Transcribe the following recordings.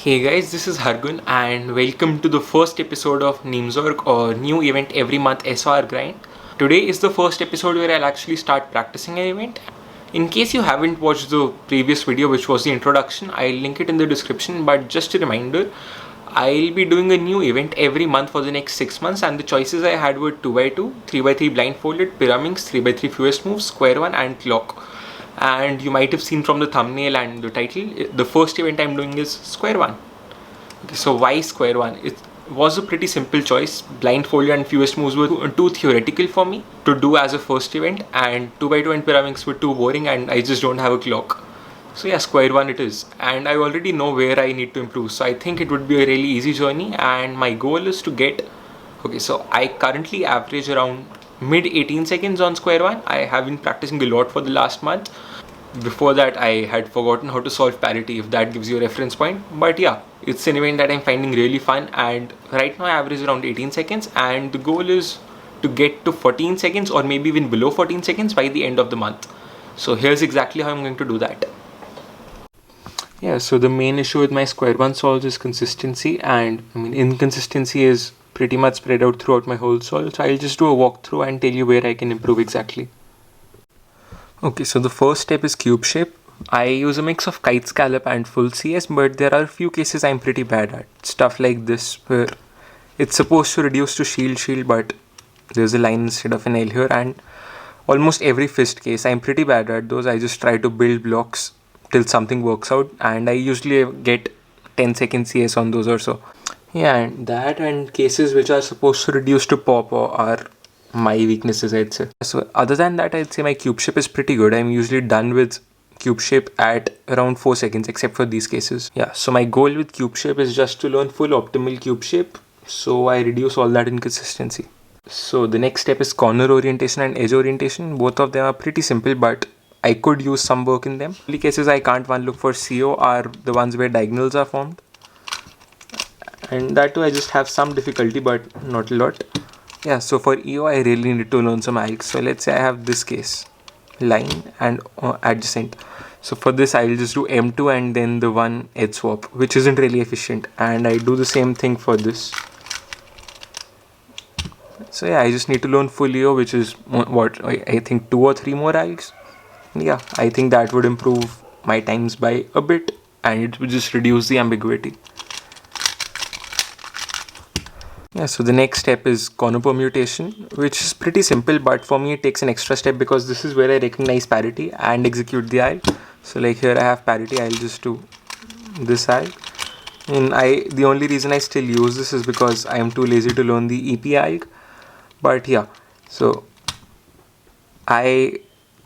Hey guys, this is Hargun and welcome to the first episode of NEEMSORG or New Event Every Month SR Grind. Today is the first episode where I'll actually start practicing an event. In case you haven't watched the previous video, which was the introduction, I'll link it in the description, but just a reminder, I'll be doing a new event every month for the next 6 months, and the choices I had were 2x2, 3x3 blindfolded, pyramids, 3x3 fewest moves, Square-1 and clock. And you might have seen from the thumbnail and the title, the first event I'm doing is Square-1. Okay, so why Square-1? It was a pretty simple choice. Blindfolded and fewest moves were too theoretical for me to do as a first event, and 2x2 and pyramids were too boring, and I just don't have a clock. So yeah, Square-1 it is, and I already know where I need to improve, so I think it would be a really easy journey, and my goal is to get, okay, so I currently average around mid 18 seconds on Square-1. I have been practicing a lot for the last month. Before that I had forgotten how to solve parity, if that gives you a reference point, but yeah, it's an event that I'm finding really fun, and right now I average around 18 seconds, and the goal is to get to 14 seconds or maybe even below 14 seconds by the end of the month. So here's exactly how I'm going to do that. Yeah, so the main issue with my Square-1 solves is consistency, and inconsistency is pretty much spread out throughout my whole solve, so I'll just do a walkthrough and tell you where I can improve exactly. Okay, so the first step is cube shape. I use a mix of kite scallop and full CS, but there are a few cases I'm pretty bad at. Stuff like this, where it's supposed to reduce to shield, but there's a line instead of an L here, and almost every fist case I'm pretty bad at those. I just try to build blocks till something works out, and I usually get 10 second CS on those or so. Yeah, and that and cases which are supposed to reduce to pop are my weaknesses, I'd say. So other than that, I'd say my cube shape is pretty good. I'm usually done with cube shape at around 4 seconds, except for these cases. Yeah, so my goal with cube shape is just to learn full optimal cube shape, so I reduce all that inconsistency. So the next step is corner orientation and edge orientation. Both of them are pretty simple, but I could use some work in them. The only cases I can't one look for CO are the ones where diagonals are formed, and that too I just have some difficulty, but not a lot. Yeah, so for EO I really need to learn some algs. So let's say I have this case, line and adjacent. So for this I'll just do M2 and then the one edge swap, which isn't really efficient, and I do the same thing for this. So yeah, I just need to learn full EO, which is what I think 2 or 3 more algs. Yeah, I think that would improve my times by a bit, and it would just reduce the ambiguity. Yeah, so the next step is corner permutation, which is pretty simple, but for me it takes an extra step because this is where I recognize parity and execute the alg. So like here I have parity, I'll just do this alg. And the only reason I still use this is because I am too lazy to learn the EP alg. But yeah, so I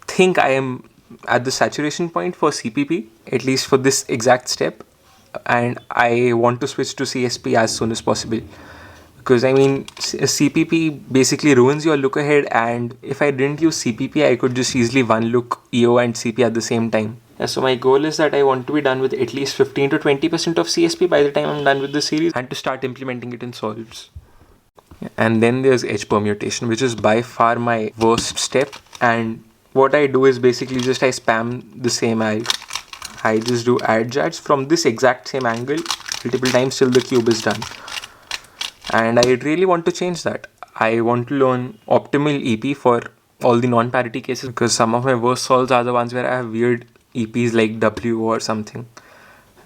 think I am at the saturation point for CPP, at least for this exact step, and I want to switch to CSP as soon as possible. Because CPP basically ruins your look ahead, and if I didn't use CPP, I could just easily one look EO and CP at the same time. Yeah, so my goal is that I want to be done with at least 15 to 20% of CSP by the time I'm done with the series, and to start implementing it in solves. And then there's edge permutation, which is by far my worst step, and what I do is basically just I spam the same alg. I just do adjacts from this exact same angle multiple times till the cube is done. And I really want to change that. I want to learn optimal EP for all the non-parity cases, because some of my worst solves are the ones where I have weird EPs like W or something.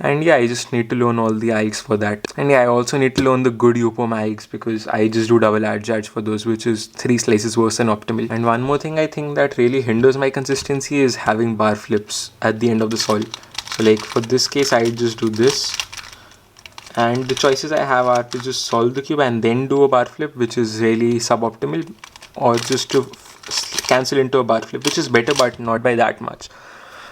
And yeah, I just need to learn all the algs for that. And yeah, I also need to learn the good UPOM algs, because I just do double adjacts for those, which is 3 slices worse than optimal. And one more thing I think that really hinders my consistency is having bar flips at the end of the solve. So like for this case, I just do this. And the choices I have are to just solve the cube and then do a bar flip, which is really suboptimal, or just to cancel into a bar flip, which is better but not by that much.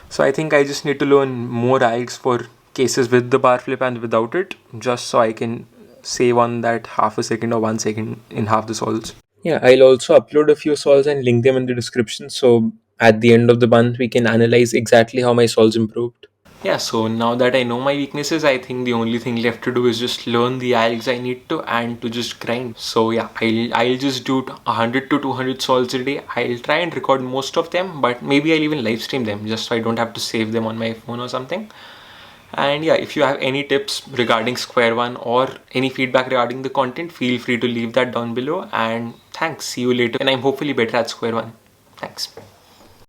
So I think I just need to learn more algs for cases with the bar flip and without it, just so I can save on that half a second or 1 second in half the solves. Yeah, I'll also upload a few solves and link them in the description, so at the end of the month we can analyze exactly how my solves improved. Yeah, so now that I know my weaknesses, I think the only thing left to do is just learn the algs I need to, and to just grind. So yeah, I'll just do 100 to 200 solves a day. I'll try and record most of them, but maybe I'll even live stream them just so I don't have to save them on my phone or something. And yeah, if you have any tips regarding Square-1 or any feedback regarding the content, feel free to leave that down below. And thanks. See you later. And I'm hopefully better at Square-1. Thanks.